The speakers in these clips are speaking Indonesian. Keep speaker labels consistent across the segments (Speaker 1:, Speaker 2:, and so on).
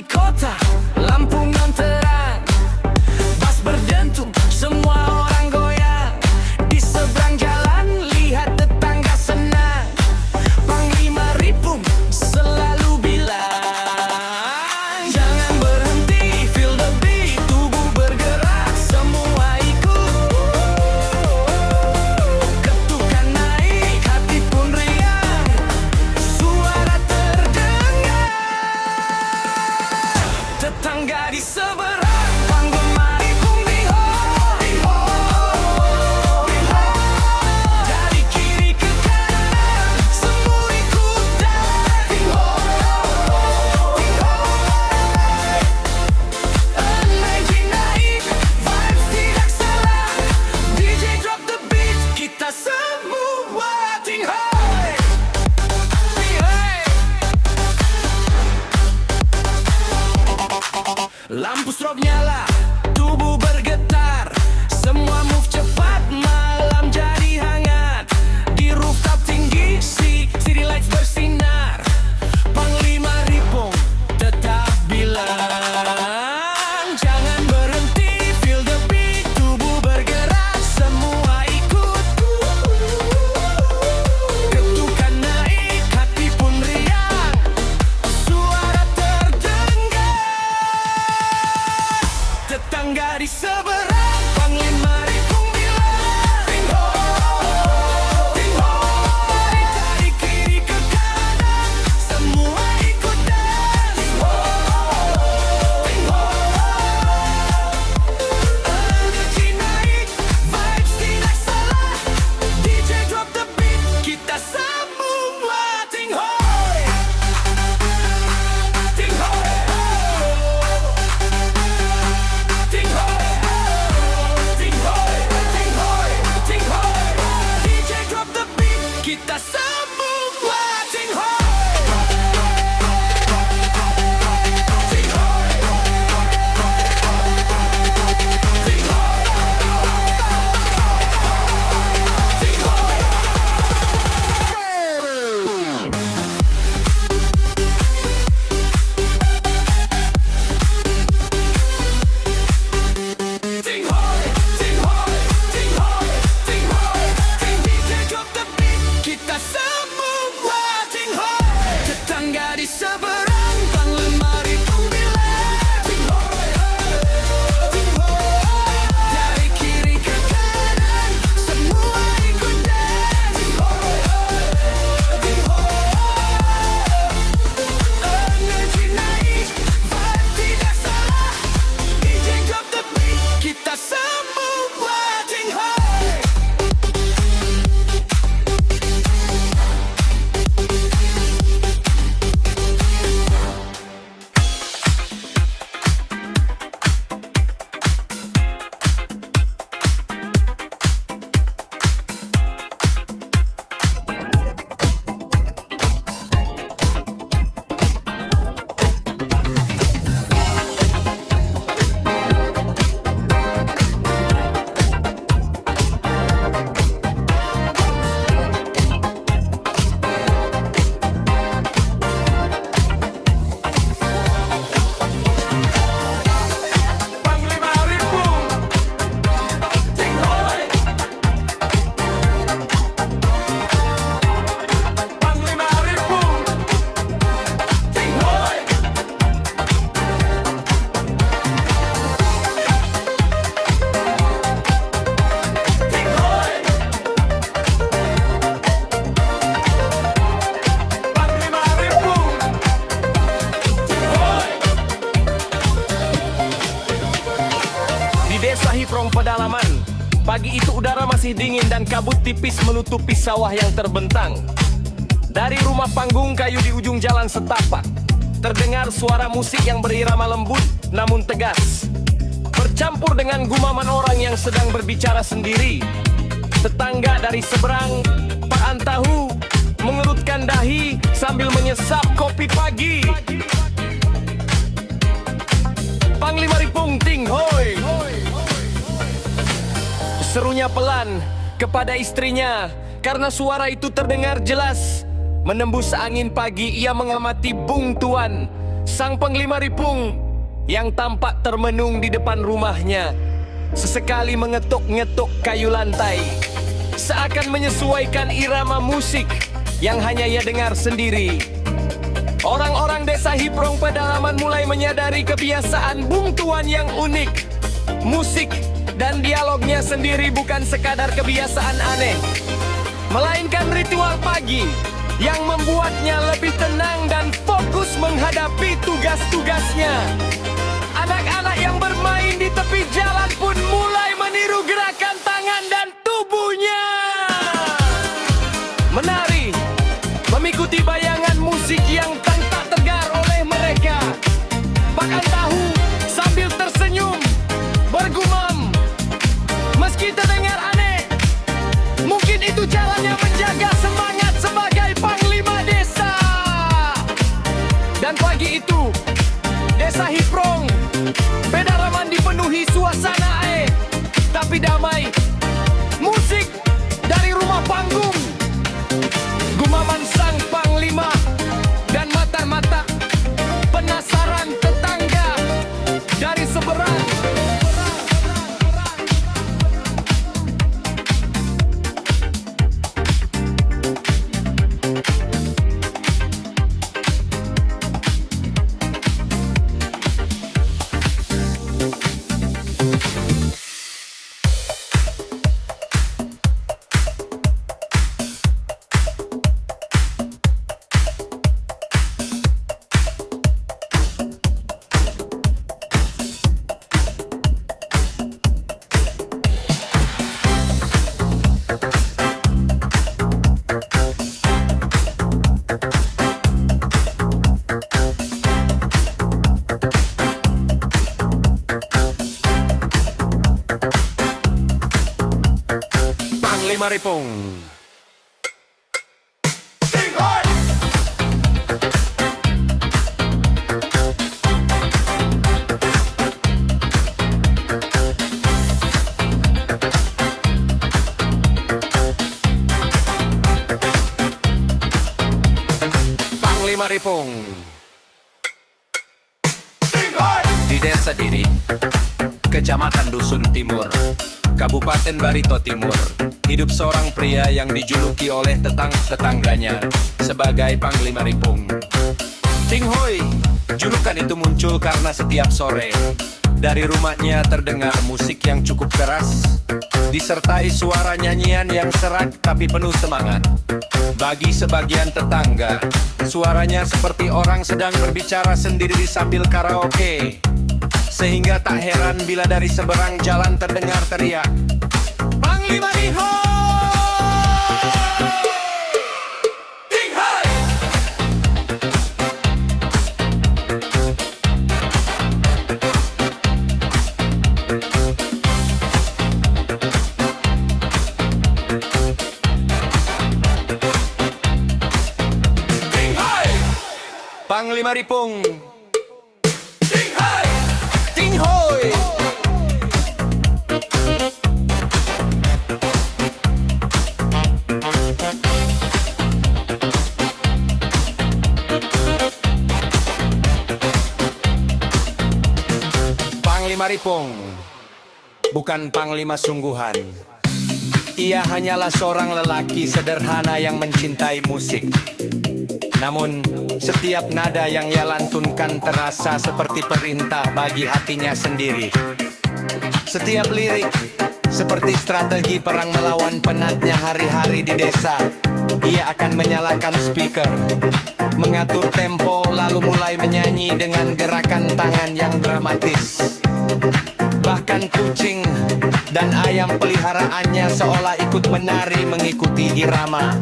Speaker 1: kota, lampu non terang, bas berdentum, semua orang goyang. Di seberang jalan, lihat tetangga senang. Panglima Ripung selalu bilang, jangan berhenti, feel the beat. Tubuh bergerak, semua ikut. Ketukan naik, hati pun riang, suara terdengar. Tetangga di seberang, Panglima Ripung ding-ho, ding-ho, ding-ho. Dari kiri ke kanan, semua ikutan. Ding-ho, ding-ho. Energi naik, vibes tidak salah. DJ drop the beat, kita semua ding-ho, ding-ho. Lampu strobe nyala, tubuh bergetar, semua move cepat, malam jadi hangat. Di rooftop tinggi, city lights bersinar. Panglima Ripung tetap bilang, jangan berhenti, feel the beat. Tubuh bergerak, semua ikut. Ketukan naik, hati pun riang, suara terdengar. Tetangga di seberang, Panglima Ripung bilang, ding-ho, ding-ho. Dari kiri ke kanan, semua ikutan. Ding-ho, ding-ho. Energi naik, vibes tidak salah. DJ drop the beat, kita semua ding-ho, ding-ho. DJ drop the beat, kita semua ding-ho, kita semua ding-ho. Tetangga di seberang, Panglima Ripung bilang, ding-ho, ding-ho. Dari kiri ke kanan, semua ikutan. Ding-ho, ding-ho. Energi naik, vibe tidak salah. DJ drop the beat, kita semua ding-ho. Panglima Ripung, ding-ho. Panglima Ripung, ding-ho. Panglima Ripung, di desa Hiprong pedalaman, pagi itu udara masih dingin dan kabut tipis menutupi sawah yang terbentang. Dari rumah panggung kayu di ujung jalan setapak, terdengar suara musik yang berirama lembut namun tegas, bercampur dengan gumaman orang yang sedang berbicara sendiri. Tetangga dari seberang, Pak Antahu, mengerutkan dahi sambil menyesap kopi pagi. Panglima Ripung ting hoi, serunya pelan kepada istrinya karena suara itu terdengar jelas. Menembus angin pagi, ia mengamati Bung Tuan Sang Panglima Ripung yang tampak termenung di depan rumahnya sesekali mengetuk-ngetuk kayu lantai, seakan menyesuaikan irama musik yang hanya ia dengar sendiri. Orang-orang desa Hiprong pedalaman mulai menyadari kebiasaan Bung Tuan yang unik. Musik dan dialognya sendiri bukan sekadar kebiasaan aneh, melainkan ritual pagi yang membuatnya lebih tenang dan fokus menghadapi tugas-tugasnya. Anak-anak yang bermain di tepi jalan pun mulai meniru gerakan tangan dan tubuhnya. Menari, mengikuti bayangan musik yang tak terdengar oleh mereka. Makan tahu sambil tersenyum, bergumam. Meski terdengar aneh, mungkin itu jalannya menjaga semangat sebagai panglima desa. Dan pagi itu, desa Hiprong pedalaman dipenuhi suasana tapi damai. Musik dari rumah panggung, gumaman sang panglima, dan mata-mata penasaran tetangga dari seberang. Panglima Ripung. Panglima Ripung. Di Desa Diri, Kecamatan Dusun Timur, Kabupaten Barito Timur, hidup seorang pria yang dijuluki oleh tetangganya sebagai Panglima Ripung. Ting Hoi, julukan itu muncul karena setiap sore dari rumahnya terdengar musik yang cukup keras, disertai suara nyanyian yang serak tapi penuh semangat. Bagi sebagian tetangga, suaranya seperti orang sedang berbicara sendiri sambil karaoke. Sehingga tak heran bila dari seberang jalan terdengar teriak, Panglima Riho! Ting Hai! Ting Hai! Panglima Ripung. Panglima Ripung bukan panglima sungguhan. Ia hanyalah seorang lelaki sederhana yang mencintai musik. Namun, setiap nada yang ia lantunkan terasa seperti perintah bagi hatinya sendiri. Setiap lirik seperti strategi perang melawan penatnya hari-hari di desa. Ia akan menyalakan speaker, mengatur tempo, lalu mulai menyanyi dengan gerakan tangan yang dramatis. Bahkan kucing dan ayam peliharaannya seolah ikut menari mengikuti irama.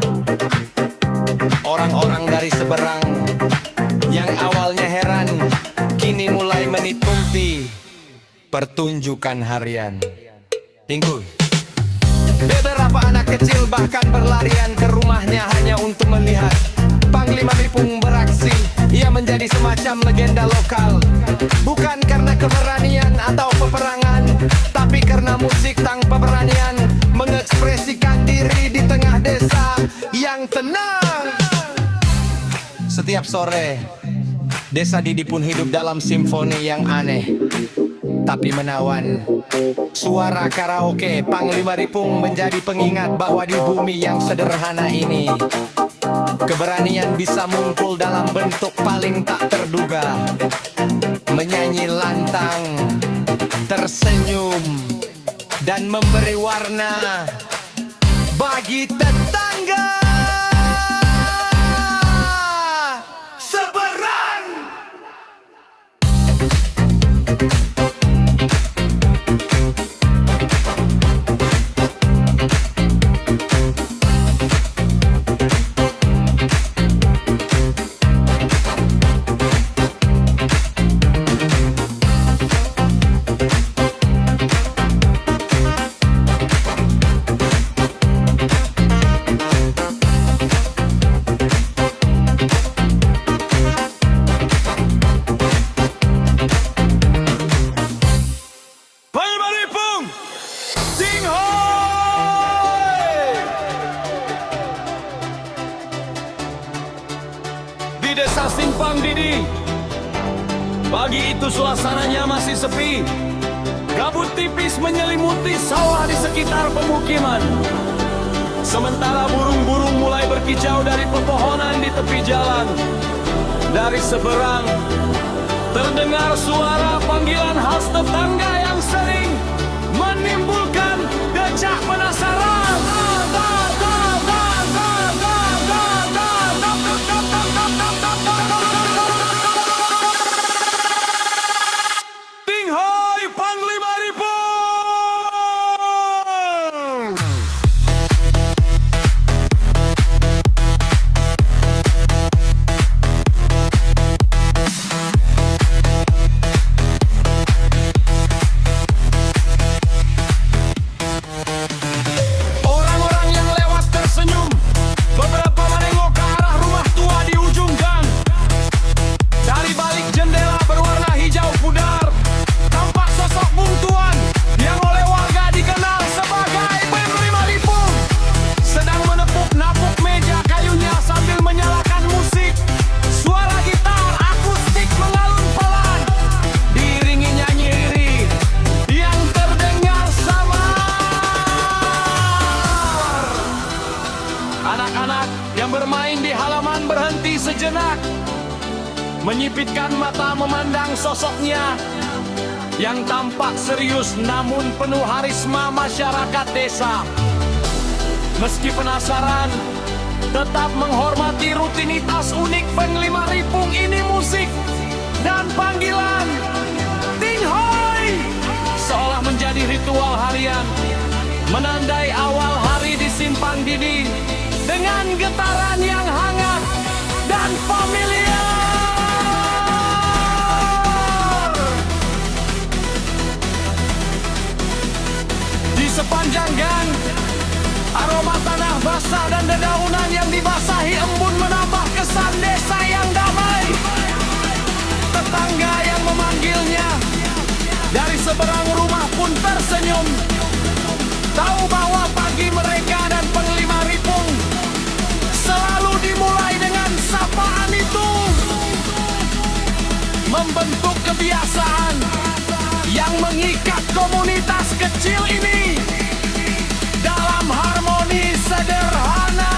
Speaker 1: Orang-orang dari seberang yang awalnya heran, kini mulai menikmati pertunjukan harian. Tinggu. Beberapa anak kecil bahkan berlarian ke rumahnya hanya untuk melihat Panglima Ripung beraksi. Ia menjadi semacam legenda lokal, bukan karena keberanian atau peperangan, tapi karena musik tanpa beranian mengekspresikan diri di tengah desa yang tenang. Setiap sore, Desa Didi pun hidup dalam simfoni yang aneh tapi menawan. Suara karaoke Panglima Ripung menjadi pengingat bahwa di bumi yang sederhana ini keberanian bisa muncul dalam bentuk paling tak terduga. Menyanyi lantang, tersenyum, dan memberi warna bagi tetangga.
Speaker 2: Di desa Simpang Didi, pagi itu suasananya masih sepi. Kabut tipis menyelimuti sawah di sekitar pemukiman. Sementara burung-burung mulai berkicau dari pepohonan di tepi jalan. Dari seberang terdengar suara panggilan khas tetangga yang sering menimbulkan decak penasaran. Anak-anak yang bermain di halaman berhenti sejenak, menyipitkan mata memandang sosoknya yang tampak serius namun penuh harisma masyarakat desa. Meski penasaran, tetap menghormati rutinitas unik Panglima Ripung ini. Musik dan panggilan Ting Hoi seolah menjadi ritual harian, menandai awal hari di Simpang Didi dengan getaran yang hangat dan familiar. Di sepanjang gang, aroma tanah basah dan dedaunan yang dibasahi embun menambah kesan desa yang damai. Tetangga yang memanggilnya dari seberang rumah pun tersenyum, tahu bahwa pagi mereka dan Panglima Ripung selalu dimulai dengan sapaan itu, membentuk kebiasaan yang mengikat komunitas kecil ini dalam harmoni sederhana.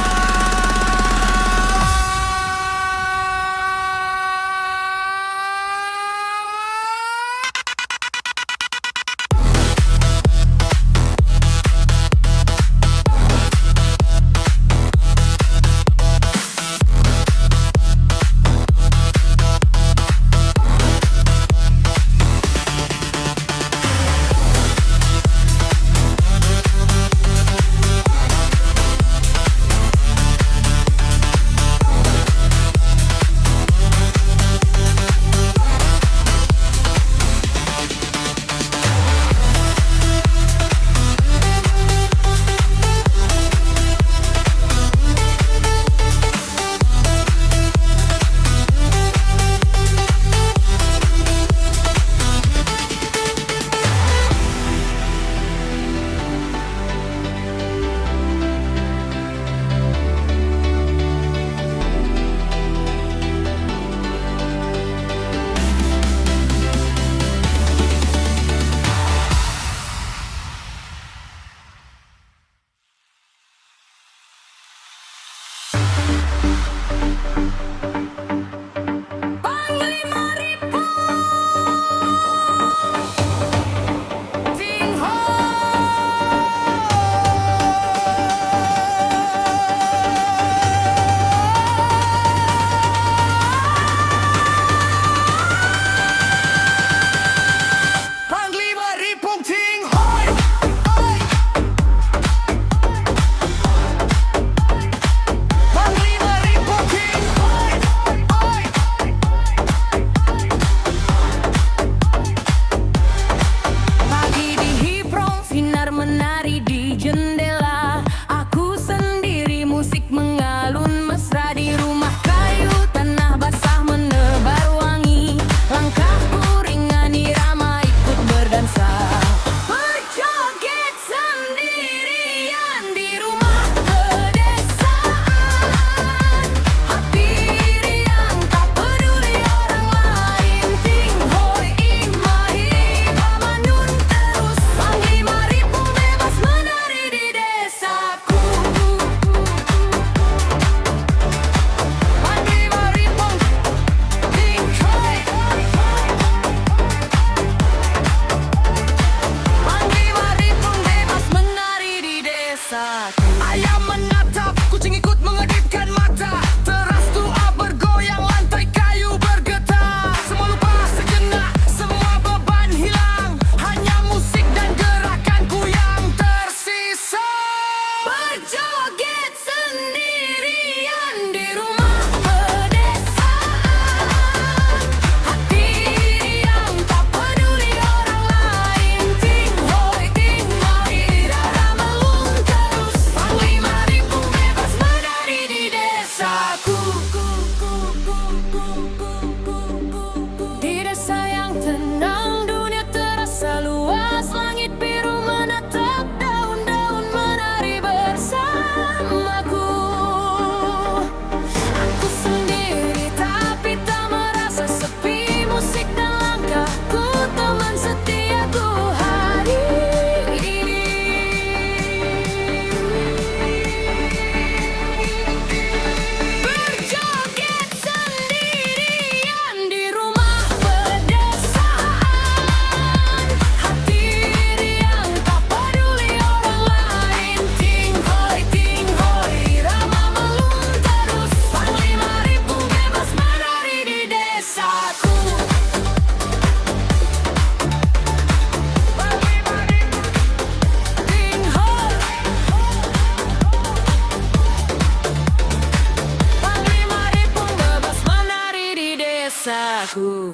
Speaker 3: desaku.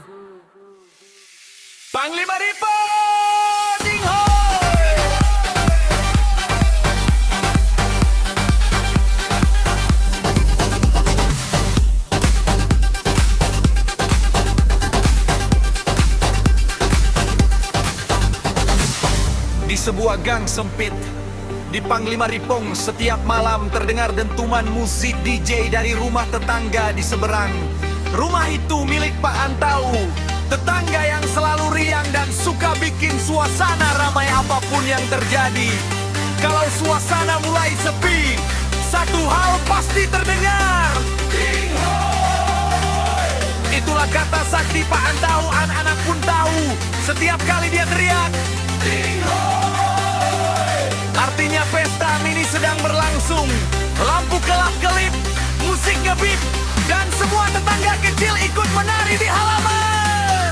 Speaker 1: Panglima Ripo, ding ho!
Speaker 4: Di sebuah gang sempit di Panglima Ripong, setiap malam terdengar dentuman musik DJ dari rumah tetangga di seberang. Rumah itu milik Pak Antau, tetangga yang selalu riang dan suka bikin suasana ramai apapun yang terjadi. Kalau suasana mulai sepi, satu hal pasti terdengar. Itulah kata sakti Pak Antau, anak-anak pun tahu. Setiap kali dia teriak, artinya pesta mini sedang berlangsung. Lampu kelap-kelip, musik ngebip, dan semua tetangga kecil ikut menari di halaman.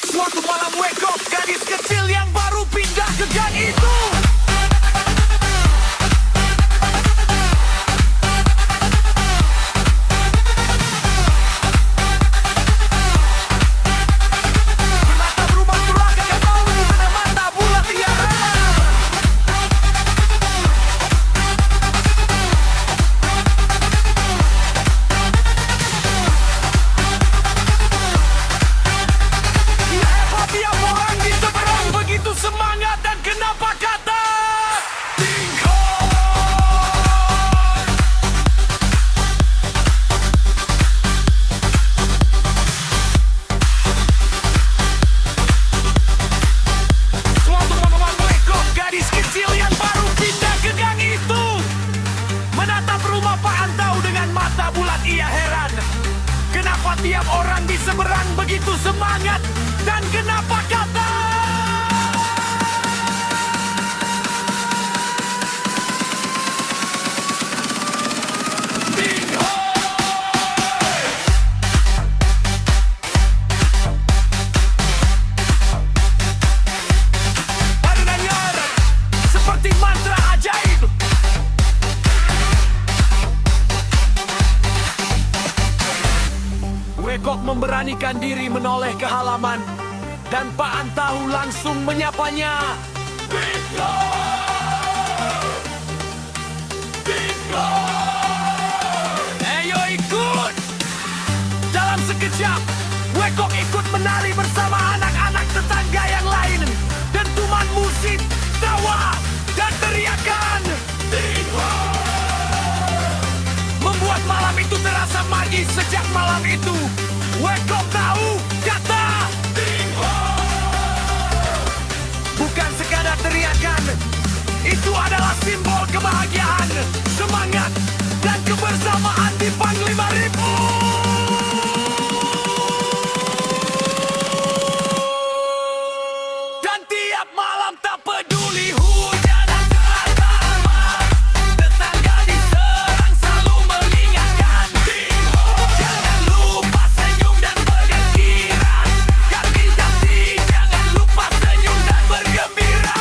Speaker 4: Suatu malam wake up, gadis kecil yang baru pindah ke gang itu. Semangat dan kenapa kata Tingho. Suatu malam wake up, gadis kecil yang baru pindah ke gang itu menatap rumah Pak Antau dengan mata bulat. Ia heran, kenapa tiap orang di seberang begitu semangat, dan kenapa kata Wekok memberanikan diri menoleh ke halaman, dan Pak Antau langsung menyapanya. Bingo! Bingo! Ayo ikut! Dalam sekejap, Wekok ikut menari bersama anak-anak tetangga yang lain. Dentuman musik, tawa, dan teriakan Bingo! Membuat malam itu terasa magis. Sejak malam itu, Wekok tahu kata Tingho. Bukan sekadar teriakan, itu adalah simbol kebahagiaan, semangat, dan kebersamaan di Panglima Ripo. Dan tiap malam tak peduli hujan dan terang, tetangga di serang selalu mengingatkan Tingho. Jangan lupa senyum dan bergembira. Kaki-kaki jangan lupa senyum dan bergembira.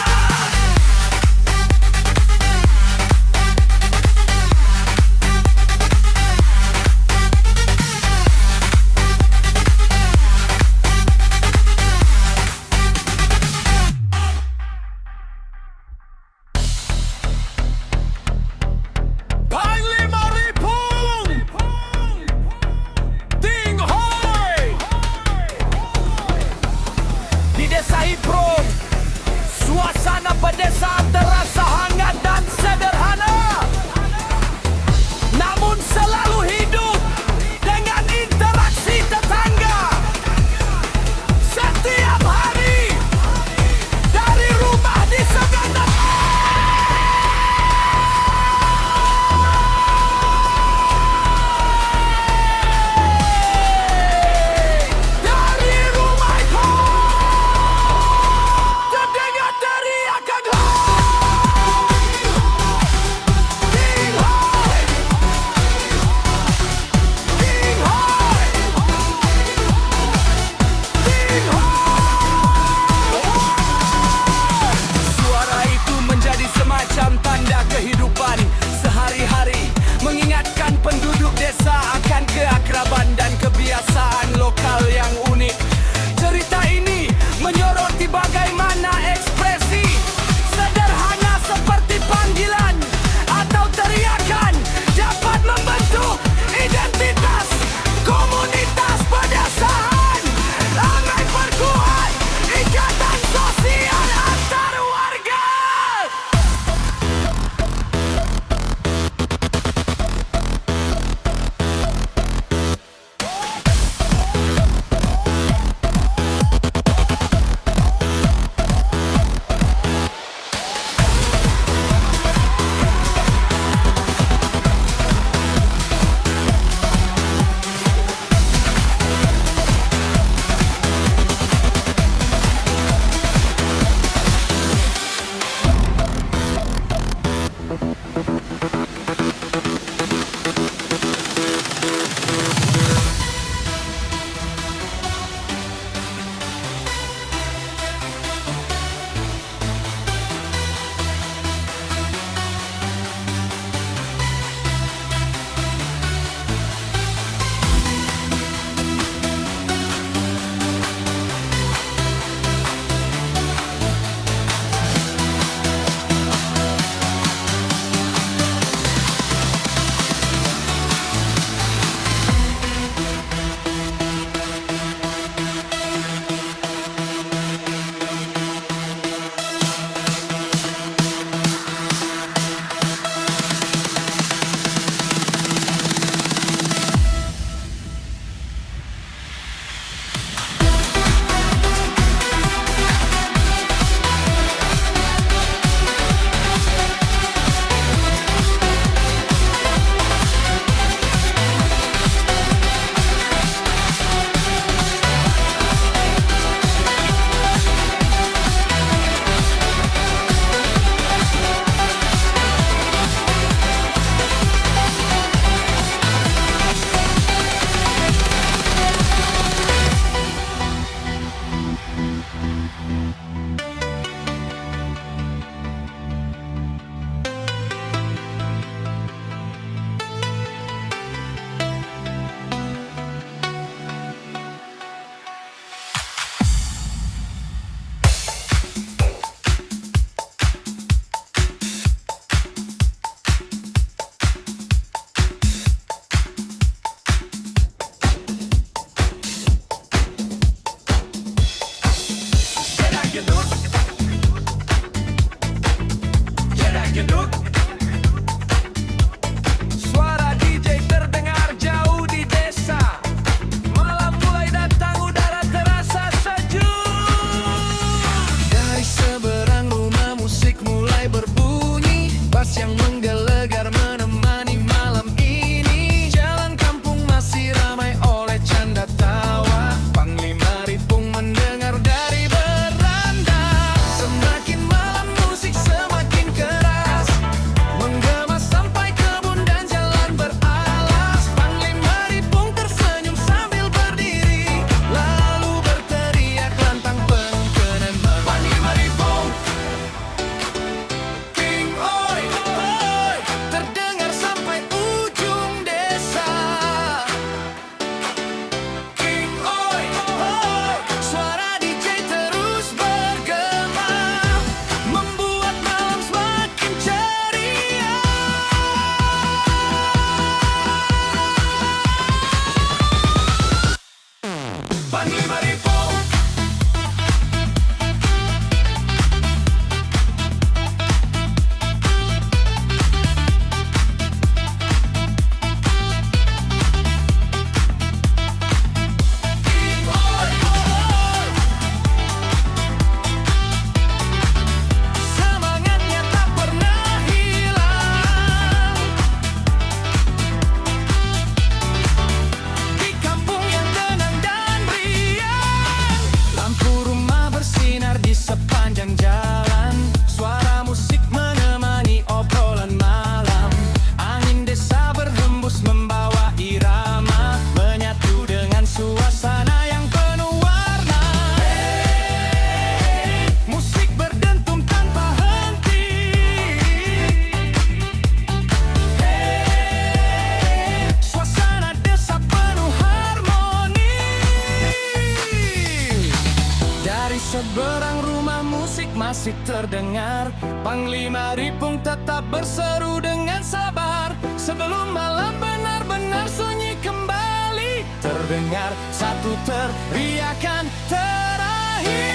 Speaker 1: musik terdengar, Panglima Ripung tetap berseru dengan sabar. Sebelum malam benar-benar sunyi kembali, terdengar satu teriakan terakhir.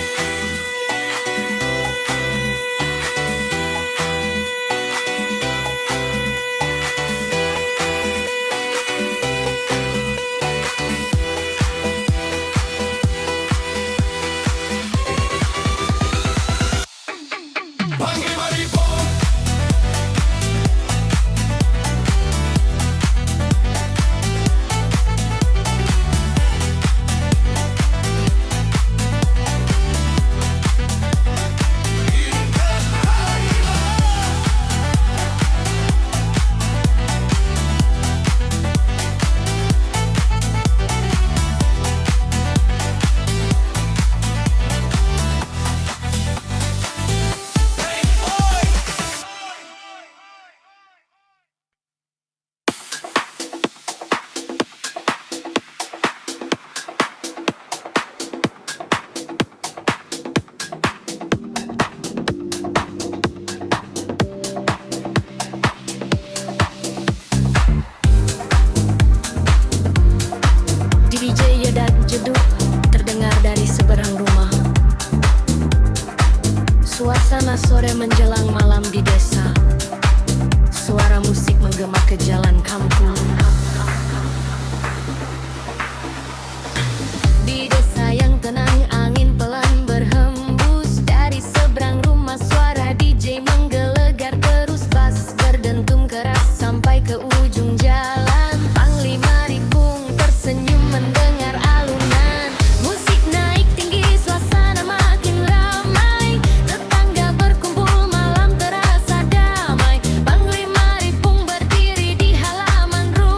Speaker 1: Panglima Ripong,
Speaker 3: DJ Yedat jeduk terdengar dari seberang rumah. Suasana sore menjelang malam di desa. Suara musik menggema ke jalan kampung. Di desa yang tenang, angin pelan berhembus dari seberang rumah. Suara DJ menggelegar terus, bass berdentum keras sampai ke ujung jalan. Panglima Ripung tersenyum mendengar alunan musik naik tinggi, suasana makin ramai. Tetangga berkumpul, malam terasa damai. Panglima Ripung berdiri di halaman rumah.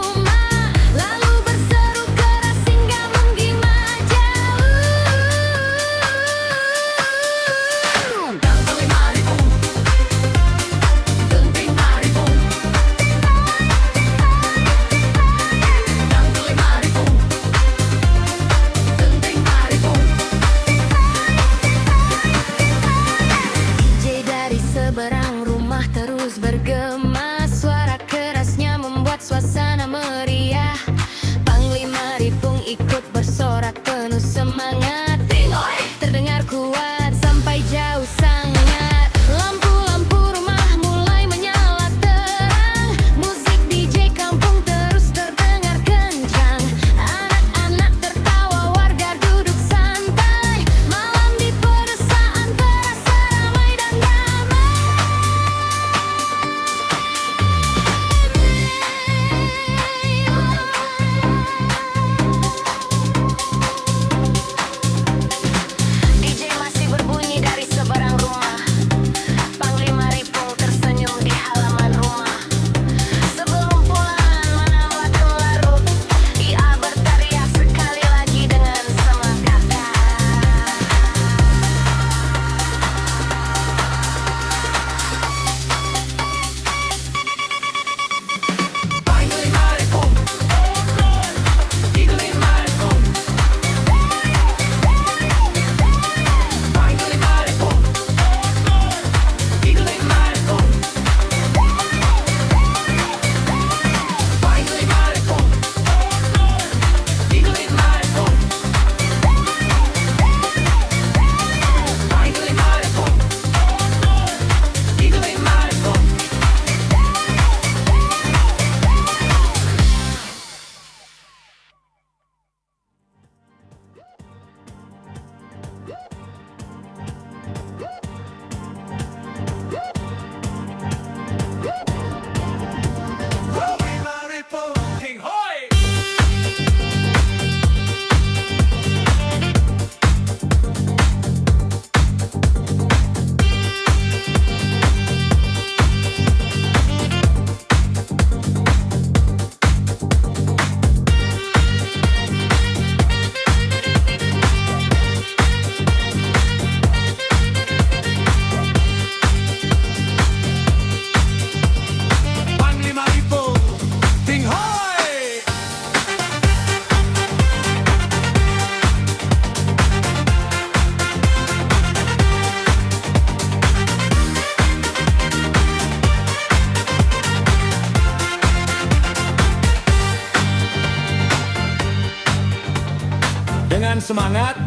Speaker 2: semangat,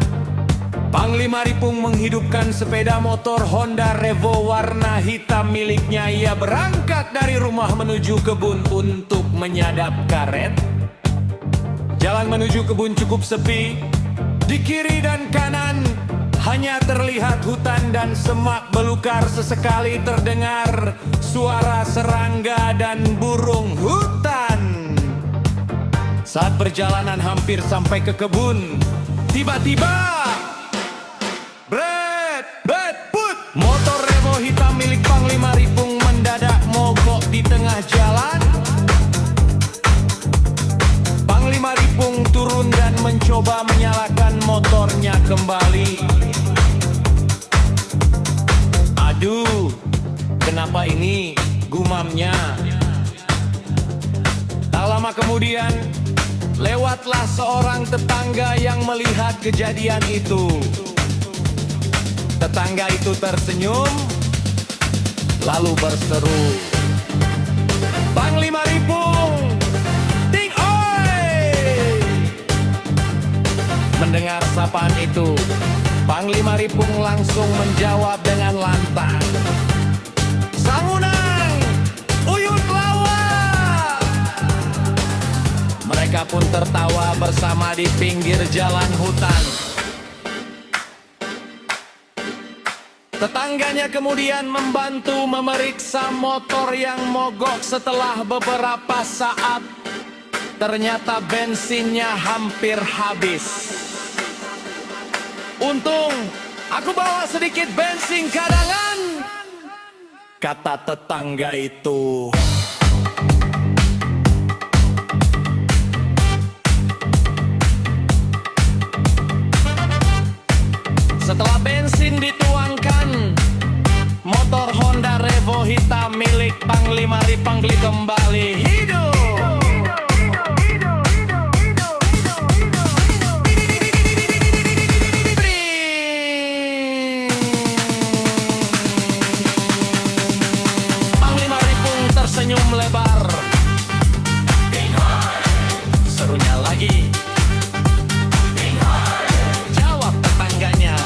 Speaker 2: Panglima Ripung menghidupkan sepeda motor Honda Revo warna hitam miliknya. Ia berangkat dari rumah menuju kebun untuk menyadap karet. Jalan menuju kebun cukup sepi. Di kiri dan kanan hanya terlihat hutan dan semak belukar. Sesekali terdengar suara serangga dan burung hutan. Saat perjalanan hampir sampai ke kebun, tiba-tiba motor Revo hitam milik Panglima Ripung mendadak mogok di tengah jalan. Panglima Ripung turun dan mencoba menyalakan motornya kembali. Aduh, kenapa ini? Gumamnya. Tak lama kemudian, lewatlah seorang tetangga yang melihat kejadian itu. Tetangga itu tersenyum, lalu berseru, "Panglima Ripung, ting oi!" Mendengar sapaan itu, Panglima Ripung langsung menjawab dengan lantang, "Sangunang, uyut lawa!" Mereka pun tertawa bersama di pinggir jalan hutan. Tetangganya kemudian membantu memeriksa motor yang mogok. Setelah beberapa saat, ternyata bensinnya hampir habis. "Untung aku bawa sedikit bensin cadangan," kata tetangga itu. Setelah bensin dituangkan, motor Honda Revo hitam milik Panglima Ripung kembali hidup. Panglima Ripung tersenyum lebar. Serunya lagi. Jawab tetangganya.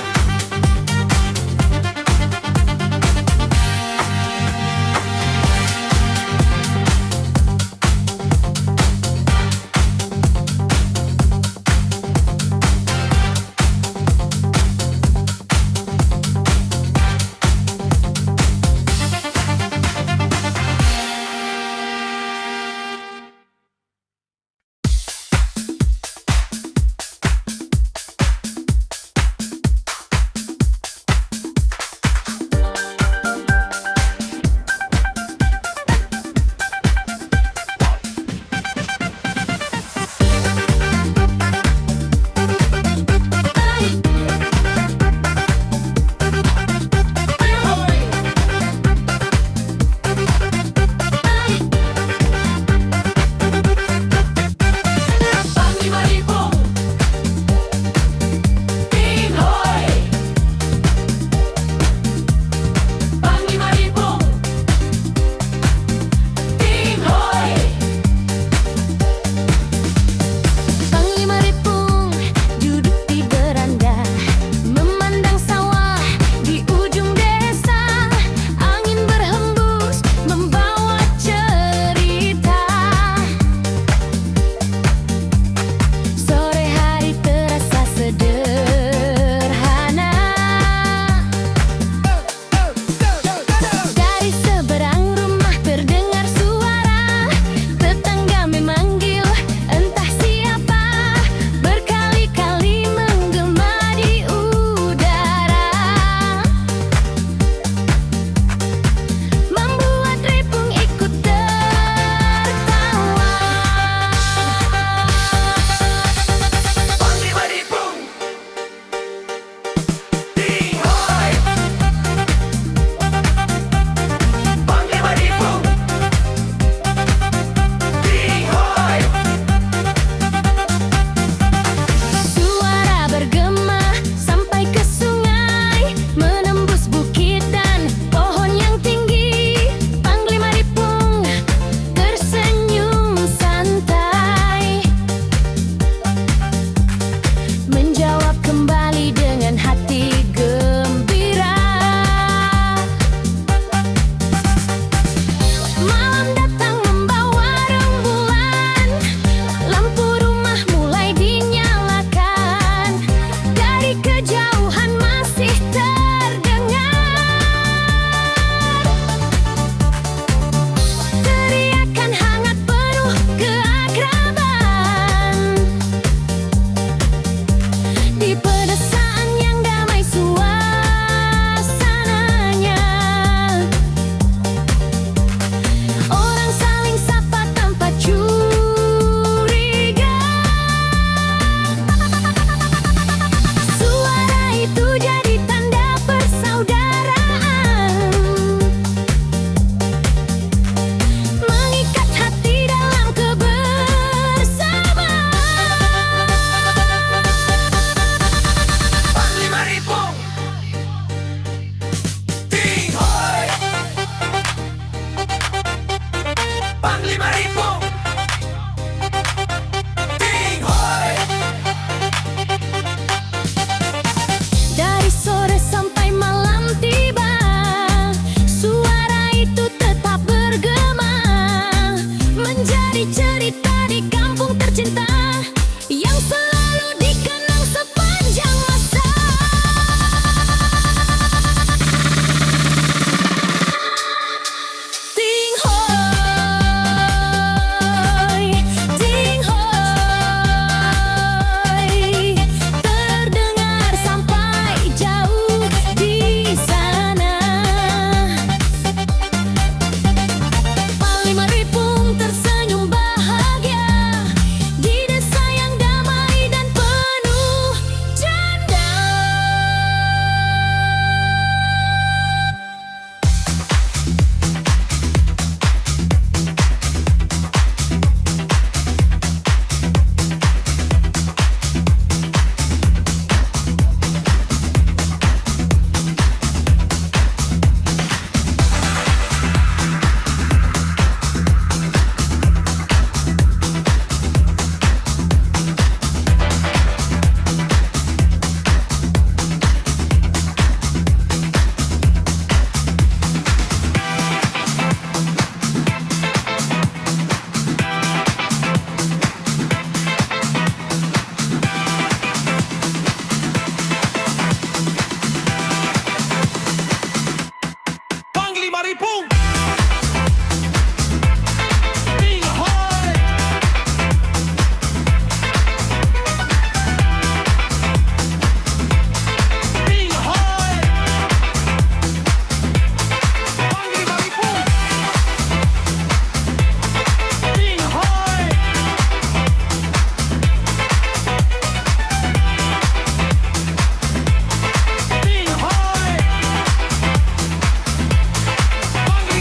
Speaker 4: Maripung. Ding hoy. Ding hoy. Panggil Maripung. Ding hoy. Ding hoy. Panggil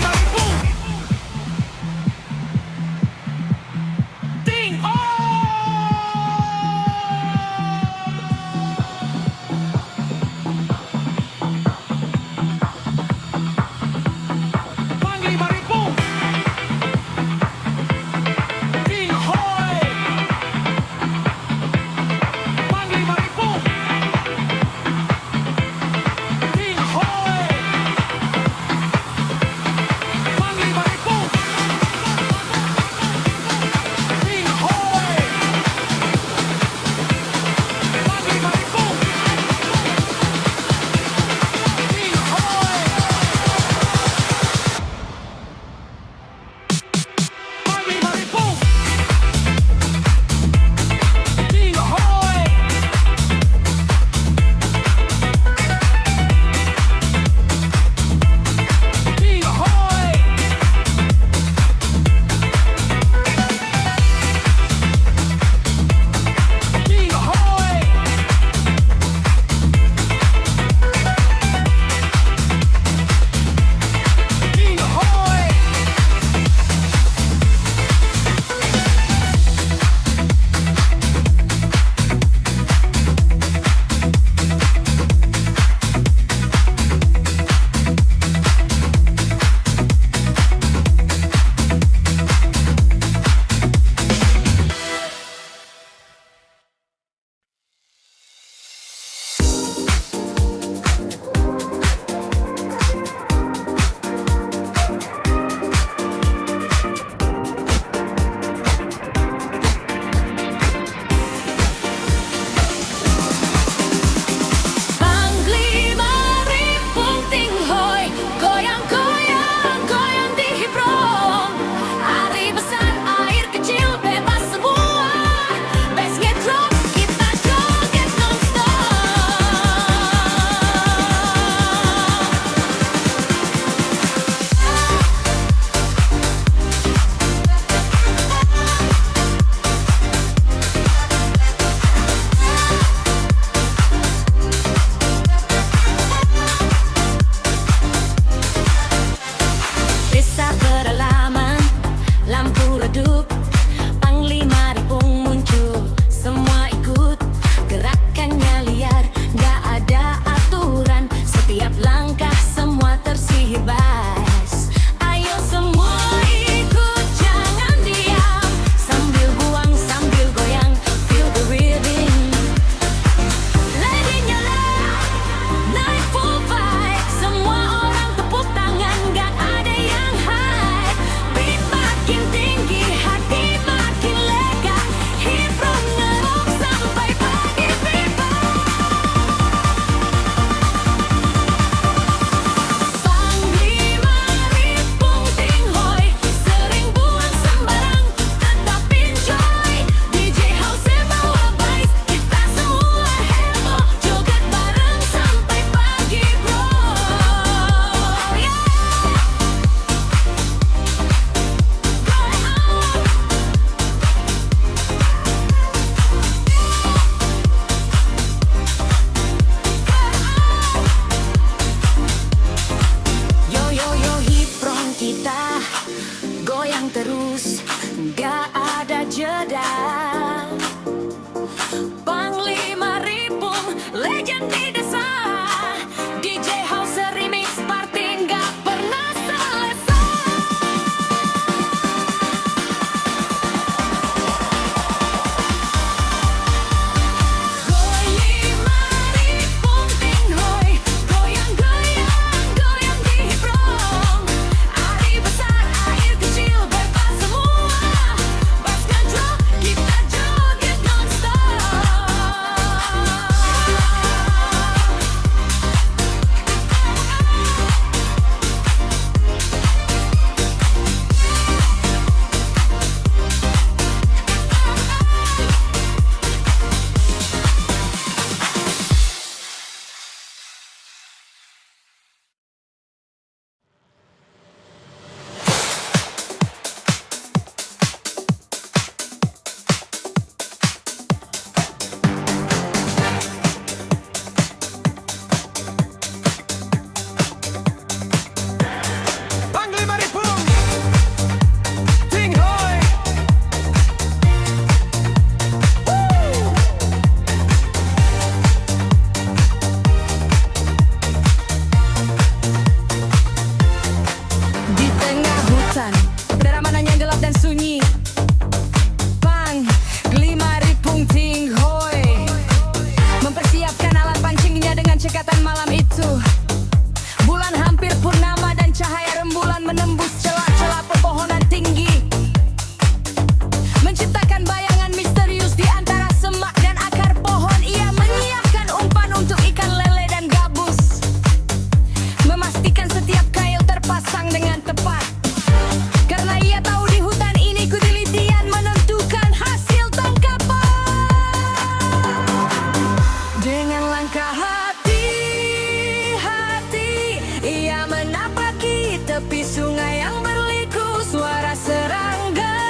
Speaker 3: tepi sungai yang berliku, suara serangga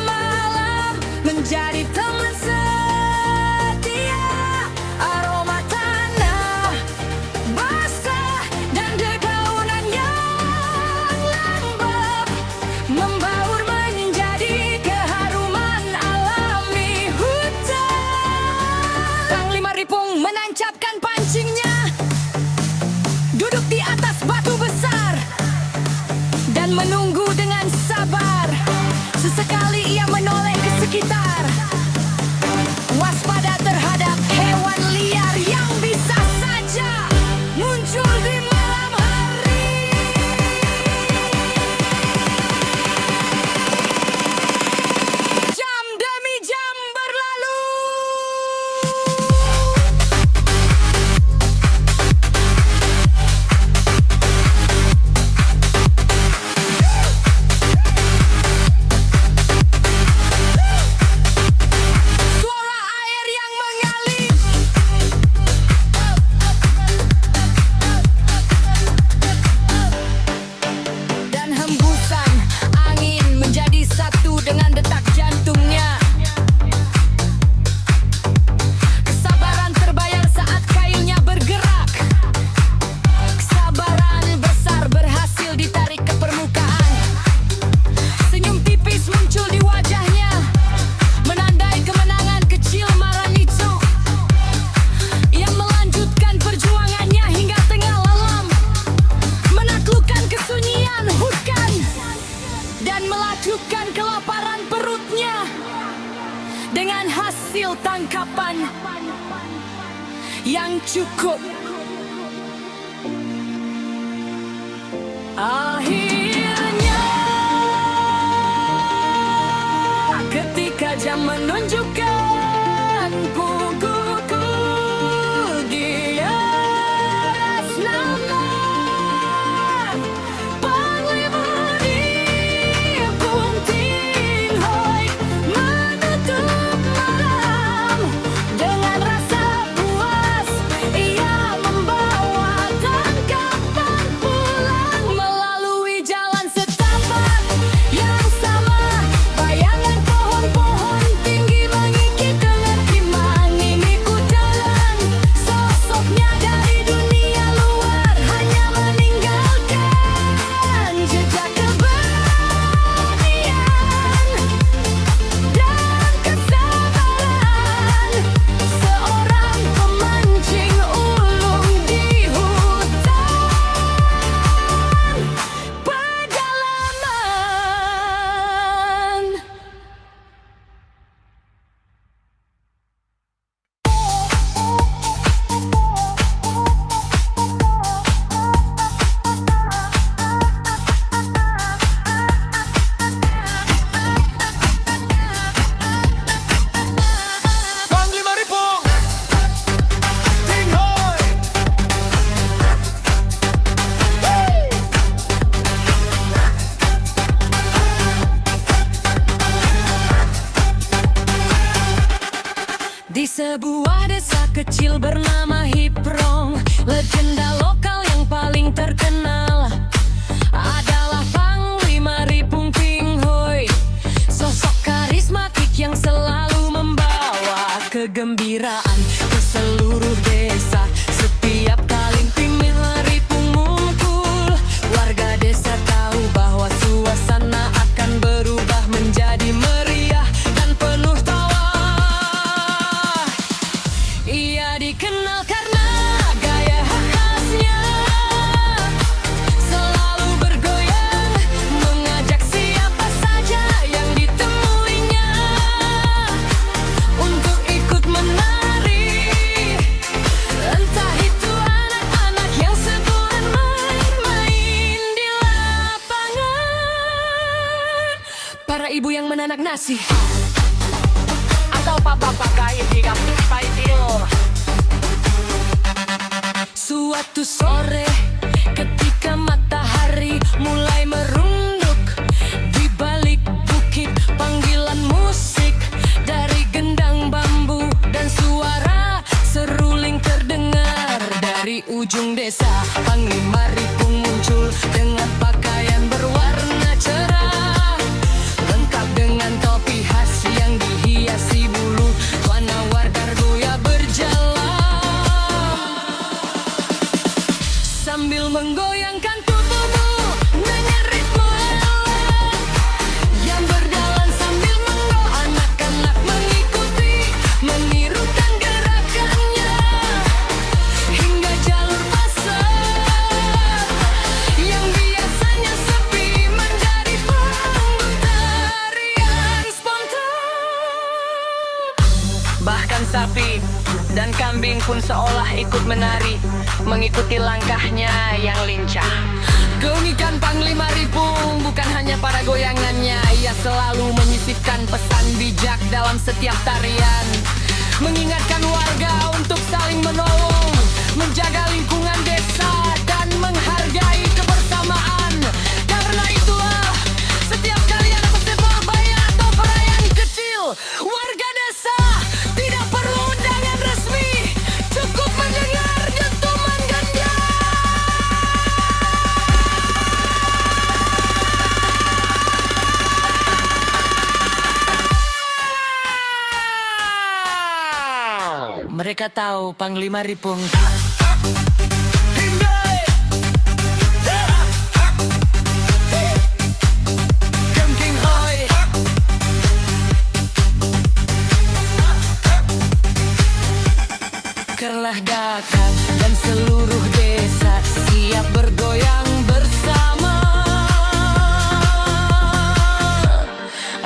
Speaker 3: malam menjadi teman setia. Aroma tanah basah dan dedaunan yang lembab membaur menjadi keharuman alami hutan. Panglima Ripung menancapkan pancingnya, duduk di atas batu besar dan menunggu dengan sabar. Sesekali ia menoleh ke sekitar, waspada terhadap hewan liar yang bisa saja muncul di malam hari. Jam demi jam berlalu. Suara air yang mengalir dan hembusan angin menjadi satu dengan detak jantungnya. Kesabaran terbayar saat kayunya bergerak. Kesabaran besar berhasil ditarik ke permukaan. Senyum tipis muncul di wajahnya, menandai kemenangan kecil malam itu. Ia melanjutkan perjuangannya hingga tengah malam, menaklukkan kesunyian hutan dan melakukan kelaparan perutnya dengan hasil tangkapan yang cukup. Akhirnya ketika jam menunjukkan pukul di atas nama Panglima Ripung Tinghoi menutup malam dengan rasa puas. Ia membawa tangkapan pulang melalui jalan setapak yang sama. Bayangan pohon-pohon tinggi mengikis dengan iman. Ini ku jalan sosoknya dari dunia luar, hanya meninggalkan jejak keberanian dan kesabaran. Seorang pemancing ulung di hutan pedalaman.
Speaker 2: Panglima Ripung Tinghoi.
Speaker 3: Di sebuah desa kecil bernama Hiprong, legenda lokal yang paling terkenal adalah Panglima Ripung Tinghoi. Sosok karismatik yang selalu membawa kegembiraan ke seluruh desa. Setiap kali Panglima Ripung muncul, warga desa tahu bahwa suasana akan berubah menjadi meriah dan penuh tawa. Ia dikenal karena gaya khasnya, selalu bergoyang, mengajak siapa saja yang ditemuinya untuk ikut menari. Entah itu anak-anak yang sedang main-main di lapangan, para ibu yang menanak nasi, atau bapak-bapak kain di kampung Paidil. Suatu sore ketika matahari mulai merunduk di balik bukit, panggilan musik dari gendang bambu dan suara seruling terdengar dari ujung desa. Panglima Ripung muncul dengan
Speaker 5: pun seolah ikut menari, mengikuti langkahnya yang lincah. Keunikan Panglima Ripung bukan hanya pada goyangannya, ia selalu menyisipkan pesan bijak dalam setiap tarian, mengingatkan warga untuk saling menolong, menjaga lingkungan desa, dan menghargai kebersamaan. Karena itulah, setiap kali ada festival bayar atau perayaan kecil, warga desa tidak perlu undangan resmi, cukup mendengar dentuman ganda. Mereka tahu Panglima Ripung. Kerlah Dakan dan seluruh desa siap bergoyang bersama.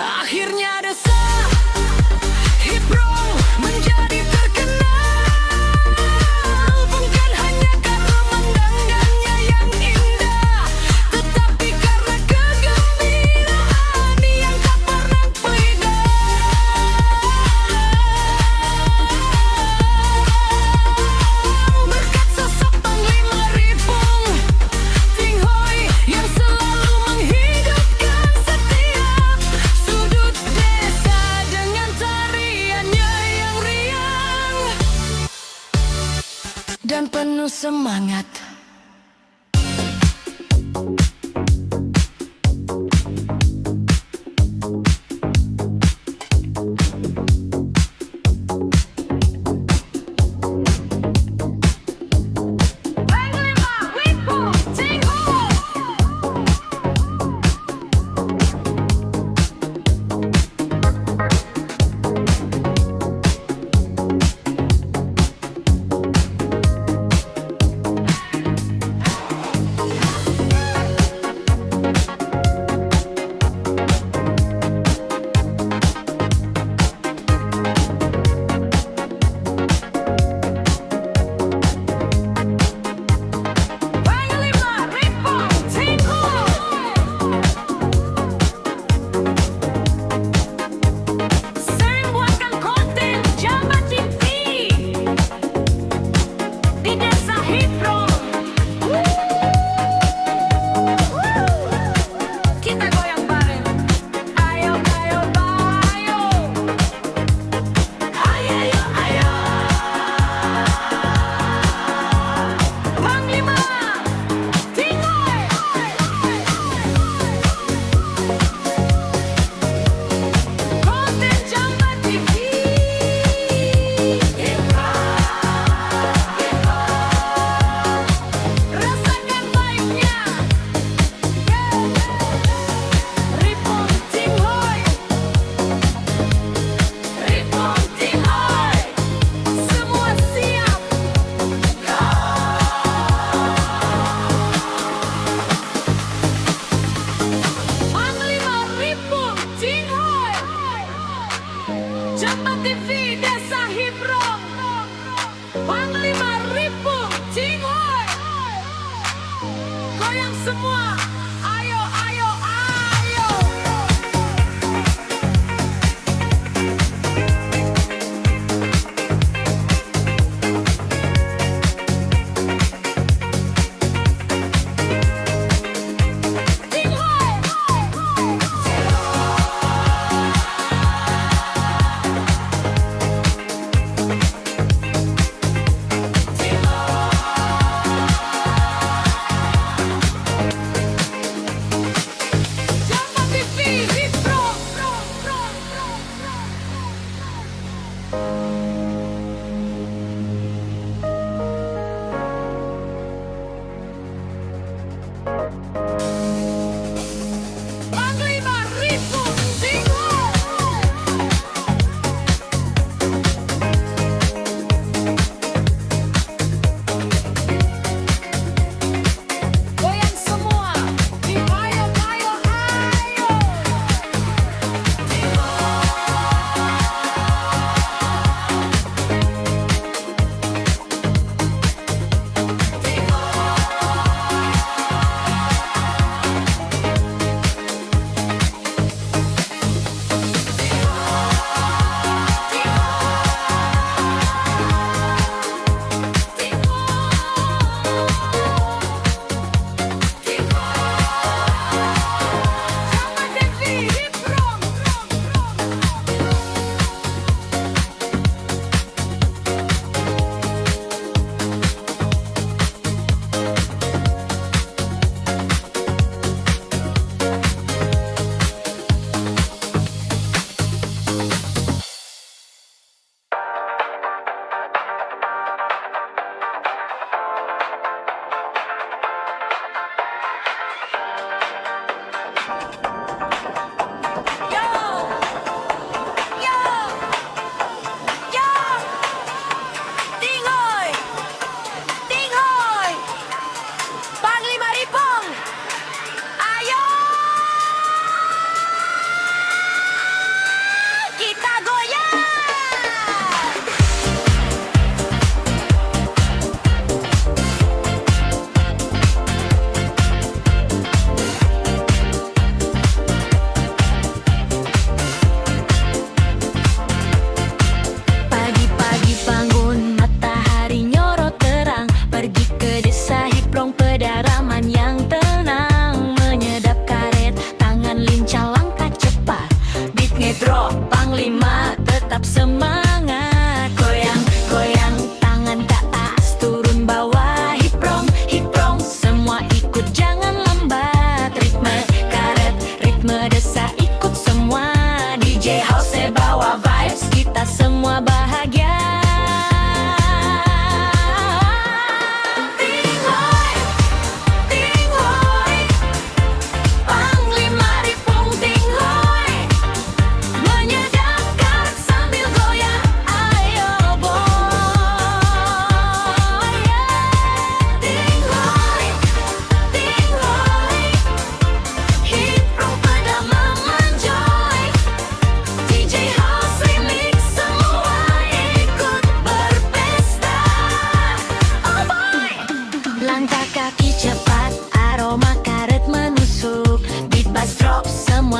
Speaker 5: Akhirnya desa Hiprong menjadi terkenal, bukan hanya karena pemandangannya yang indah, tetapi karena kegembiraan yang tak pernah beda. Berkat sosok Panglima Ripung Ting Hoi yang selalu menghidupkan setiap sudut desa dengan tariannya yang riang dan penuh semangat. Panglima Ripung Ting Hoi.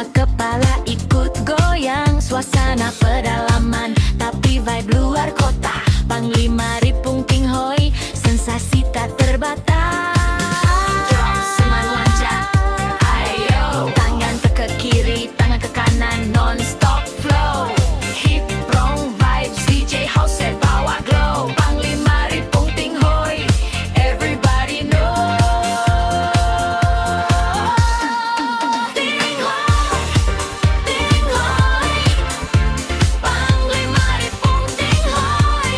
Speaker 3: Semua kepala ikut goyang, suasana pedalaman, tapi vibe luar kota. Panglima Ripung Ting Hoi, sensasi tak terbatas. Seman loncat, ayo. Tangan ke kiri, tangan ke kanan, non-stop flow. Hip prong vibes, DJ House bawa glow. Panglima Ripung Ting Hoi, everybody know. Ting Hoi, Ting Hoi. Panglima Ripung Ting Hoi,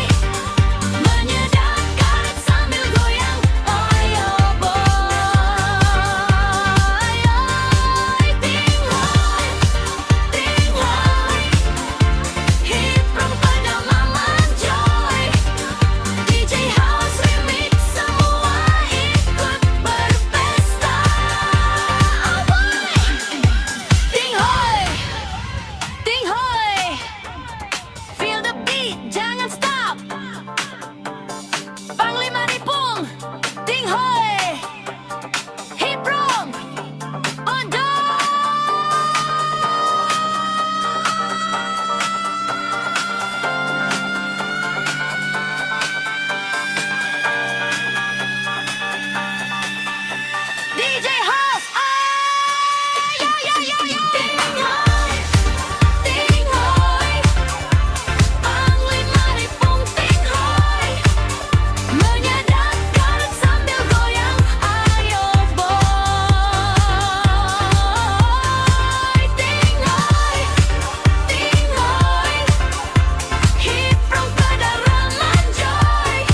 Speaker 3: menyedapkan sambil goyang. Ayo boy, Ting Hoi, Ting Hoi. Hip from pedalaman joy. DJ House remix, semua ikut berpesta. Oh boy, Ting Hoi, Ting Hoi. Feel the beat, jangan stop. Panglima Ripung Ting Hoi, hip from on. DJ House, yo yo yo yo. Ting Hoi, Ting Hoi. Panglima Ripung Ting Hoi, menyedapkan sambil goyang. Ayo boy, Ting Hoi, Ting Hoi. Hip from pedalaman joy.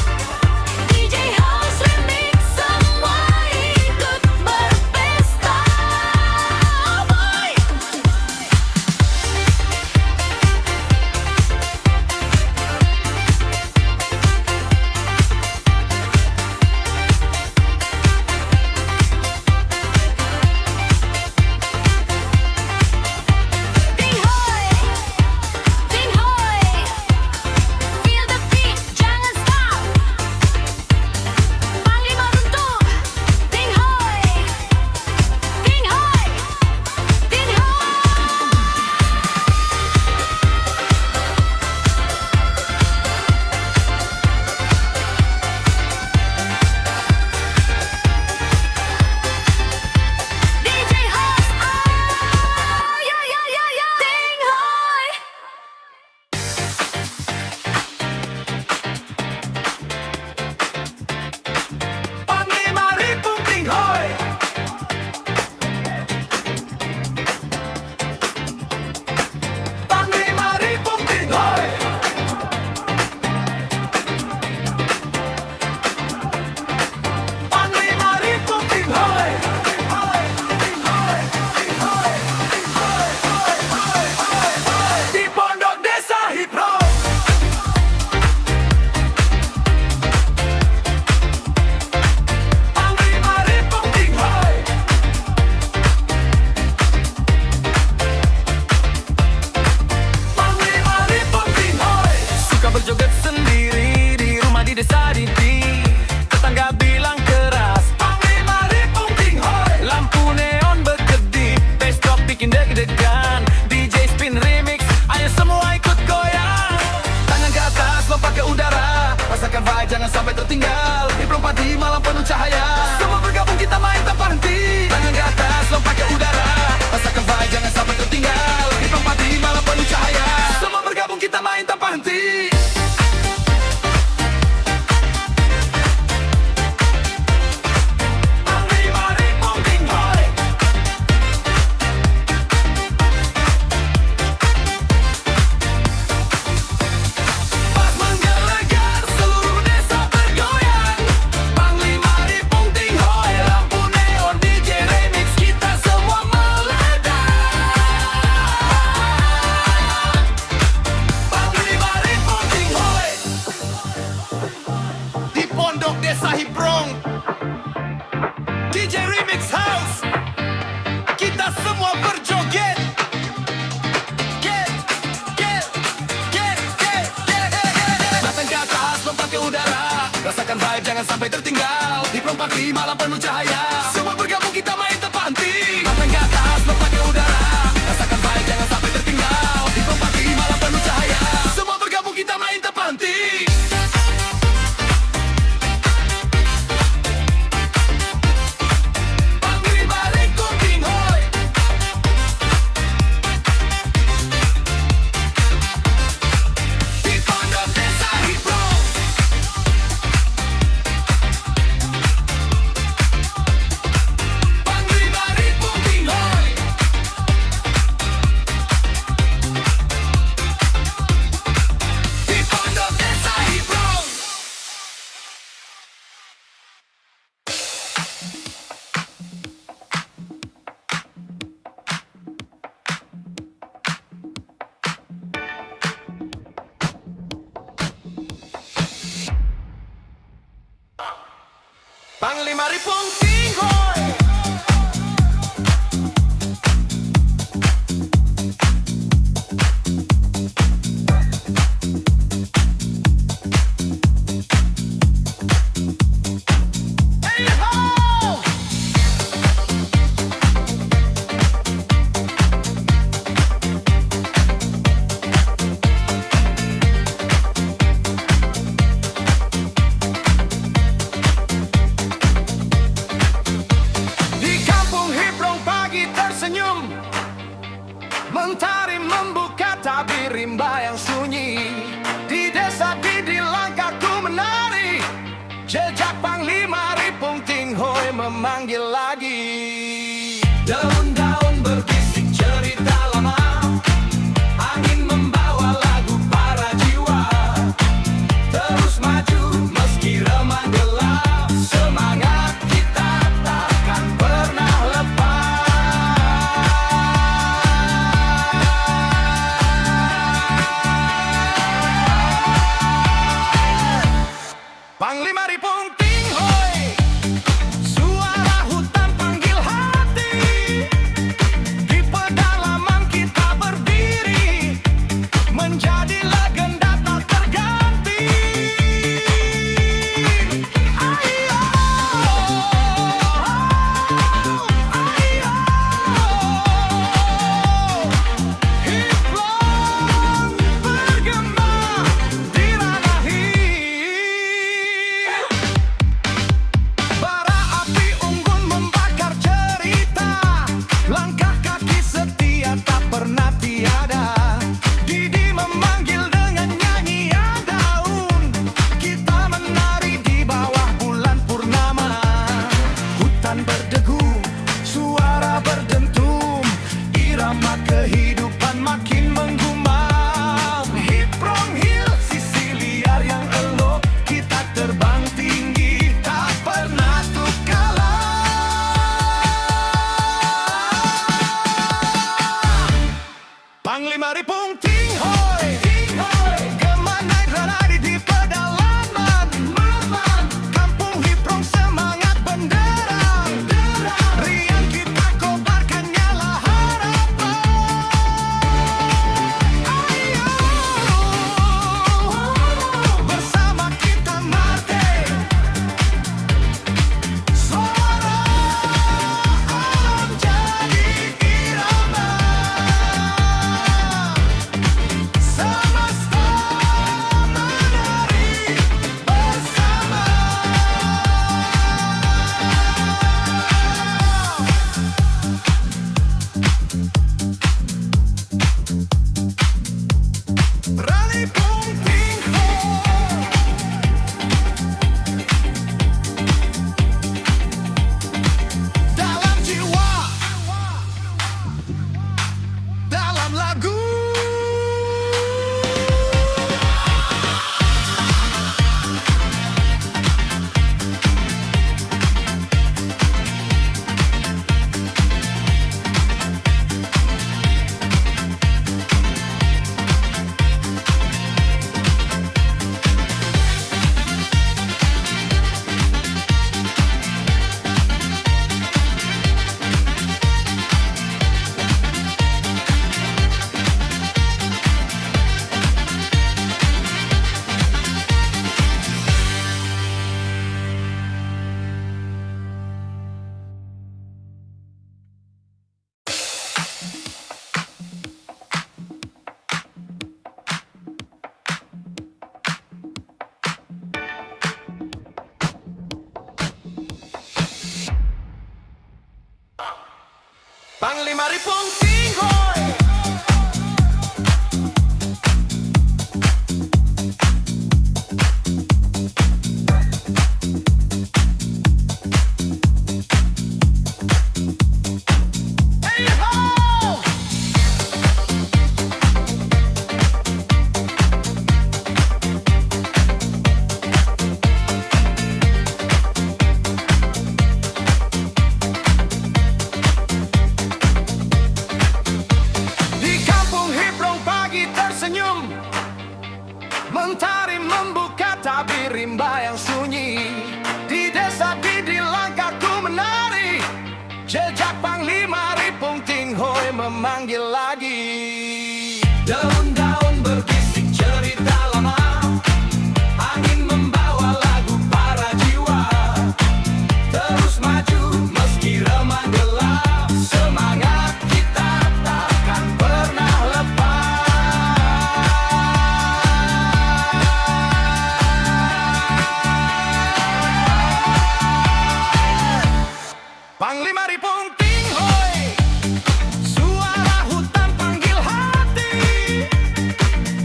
Speaker 3: DJ House remix, semua ikut berpesta. Oh boy. Ting Hoi, Ting Hoi. Feel the beat, jangan stop. Panglima runtuh, Ting Hoi, Ting Hoi, Ting Hoi. DJ House, yo yo yo yo. Ting Hoi.
Speaker 4: Panglima Ripung Ting Hoi. Panglima Ripung Ting Hoi. Panglima Ripung Ting Hoi. Di pondok desa Hipro. Panglima Ripung Ting Hoi. Panglima Ripung Ting Hoi.
Speaker 1: Suka berjoget sendiri di rumah di desa Didi. Tetangga bilang keras,
Speaker 4: Panglima Ripung Ting Hoi.
Speaker 1: lampu neon berkedip, bass drop bikin deg-degan. DJ spin remix, ayo semua ikut goyang.
Speaker 4: Tangan ke atas, lompat ke udara. Rasakan vibe, jangan sampai tertinggal. Di perempat di malam penuh cahaya. Semua bergabung kita main tanpa henti. Tangan ke atas, lompat ke udara. Rasakan vibe, jangan sampai tertinggal. Di perempat di malam penuh cahaya. Semua bergabung kita main tanpa henti. Panglima Ripung Ting Hoi. Pas menggelegar seluruh desa bergoyang. Panglima Ripung Ting Hoi, lampu neon DJ remix kita semua meledak. Panglima Ripung Ting Hoi. Di pondok desa Hiprong, DJ Remix House, kita semua berjoget. Get. Matang ke atas, lompat ke udara. Rasakan vibe, jangan sampai tertinggal. Di perempat di malam penuh cahaya. Semua bergabung kita main tanpa henti. Matang ke atas, lompat ke udara. Ripong Ting Hoi. Hey ho! Di kampung Hibrong pagi tersenyum, mentari membuka tabir rimba yang sunyi. Di desa Didi langkahku menari, jejak Panglima Ripong Ting Hoi memanggil lagi. Daun-daun berbisik cerita lama, angin membawa lagu para jiwa. Terus maju meski remang gelap, semangat kita takkan pernah lepas. Panglima Ripong Ting Hoi, suara hutan panggil hati. Di pedalaman kita berdiri, menjadi legenda tak terganti. Ayo, ayo, Hibrong bergema di ranah bara api unggun membakar cerita, langkah kaki setia tak pernah tiada. Didi memanggil dengan nyanyian daun, kita menari di bawah bulan purnama. Hutan berdegu, suara berdentum, irama kehidupan makin menggumam. Hibrong Hill, sisi liar yang elok, kita terbang tinggi, tak pernah tuk kalah. Panglima Ripong Ting Hoi, gema naik ranari di pedalaman. Kampung Hibrong semangat benderang, riang kita kobarkan nyala harapan. Ayo, bersama kita merdeka. Suara alam jadi irama, semesta menari bersama. Ripong Ting Hoi, dalam jiwa, dalam lagu. Panglima Ripong Ting Hoi. Hey ho! memanggil lagi. Daun-daun berbisik cerita lama, angin membawa lagu para jiwa. Terus maju meski remang gelap, semangat kita takkan pernah lepas. Panglima Ripung Ting Hoi, suara hutan panggil hati.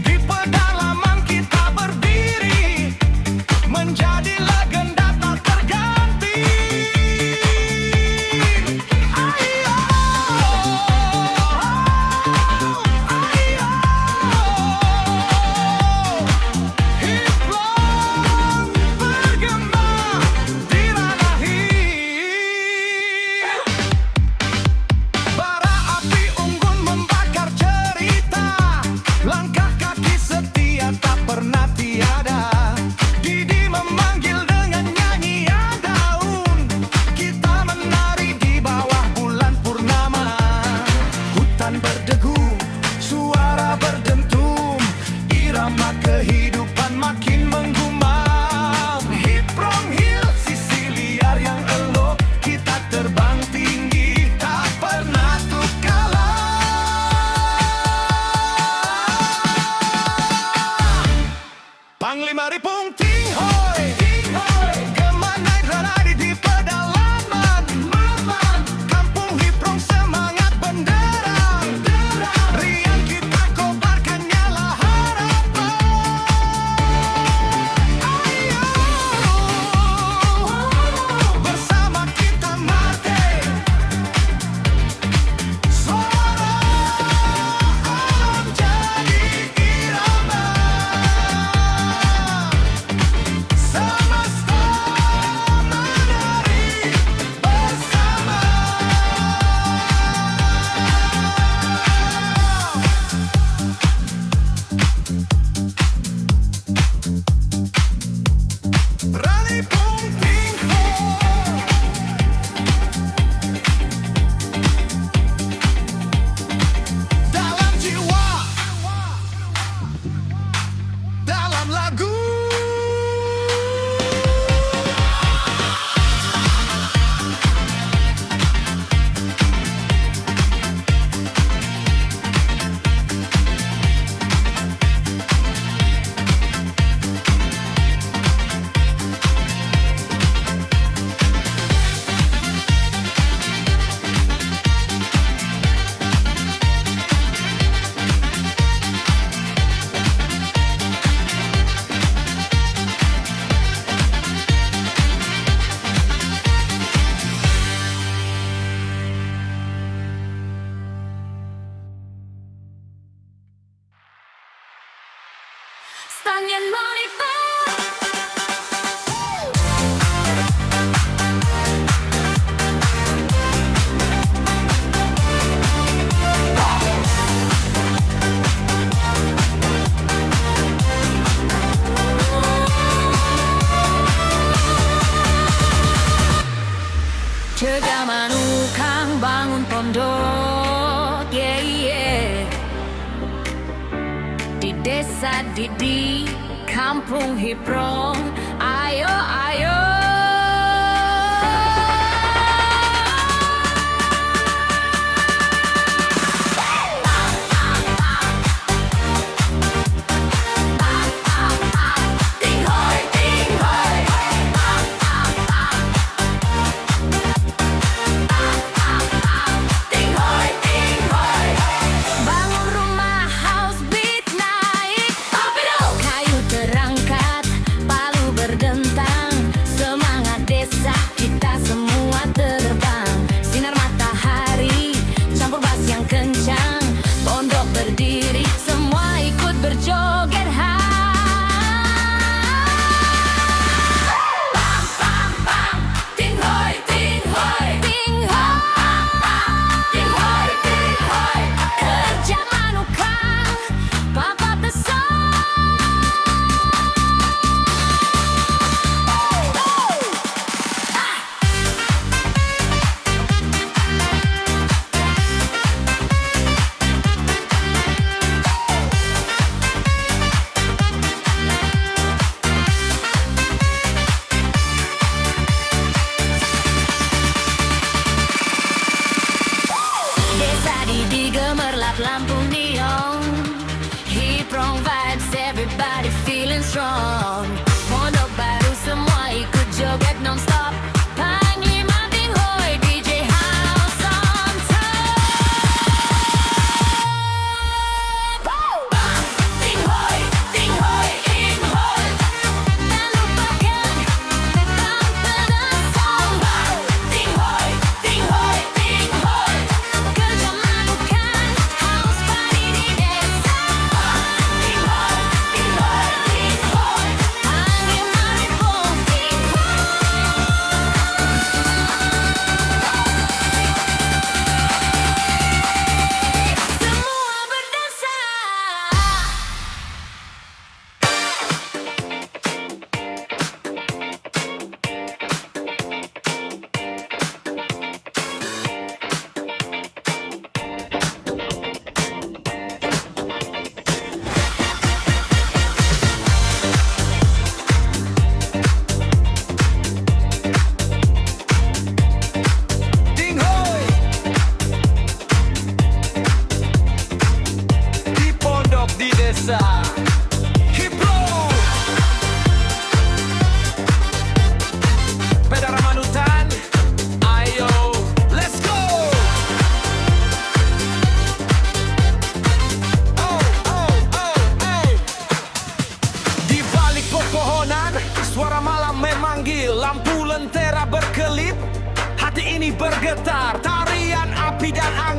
Speaker 4: Di pedalaman kita berdiri, menjadi legenda tak terganti. Ayo, Hiplong bergema di ranah bara api unggun membakar cerita, langkah kaki setia tak pernah tiada. Didi memanggil dengan nyanyian daun, kita menari di bawah bulan purnama. Hutan berdegu, suara berdentum, irama kehidupan makin menggumam. Hiprong Hill, sisi liar yang elok, kita terbang tinggi, tak pernah tuk kalah. Panglima Ripung Ting Hoi, gema naik ranadi di pedalaman. Kampung Hiprong semangat benderang, riang kita kobarkan nyala harapan. Ayo, bersama kita mati. Suara alam jadi irama, semesta menari bersama. Ralipung Ting Hoi, dalam jiwa, dalam lagu.
Speaker 3: Stangen Monitor.
Speaker 5: Cegah manukang bangun pondok, yeah, yeah. Di desa Didi, kampung Hiprong, ayo, ayo. Ting hoi, ting hoi. Ting hoi, ting hoi. Bangun rumah, house beat naik. Kayu terangkat, palu berdentang. Semangat desa, kita semua terbang. Sinar matahari, campur bass yang kencang. Pondok berdiri, semua ikut berjoget high. Ting hoi, ting hoi. Ting hoi. Ting hoi, ting hoi. Kerja manukang, papa besar.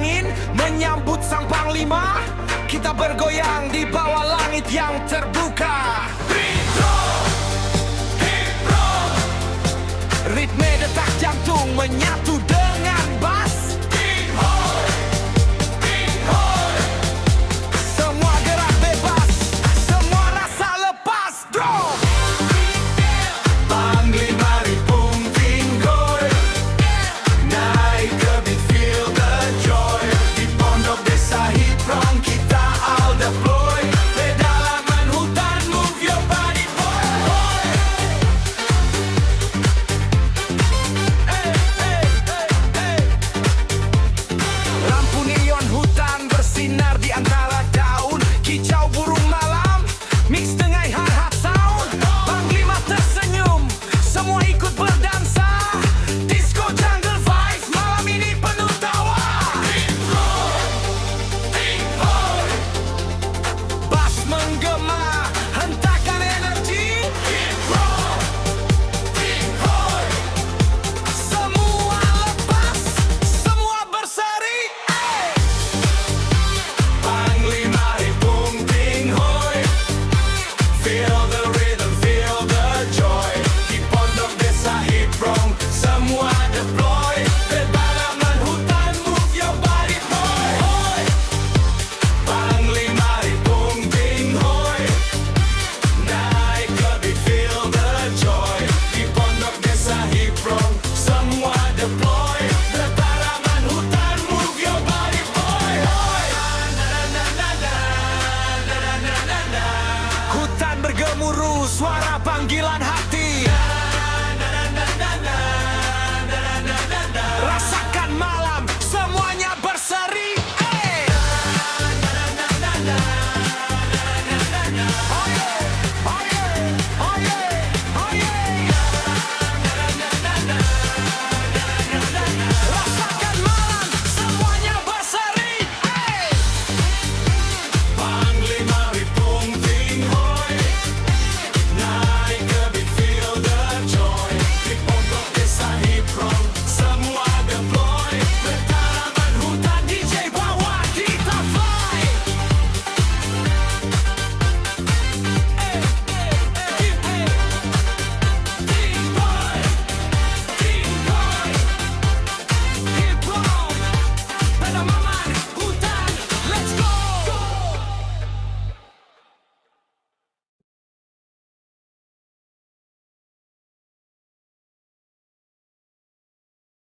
Speaker 4: angin menyambut sang panglima. Kita bergoyang di bawah langit yang terbuka. Ritme detak jantung menyatu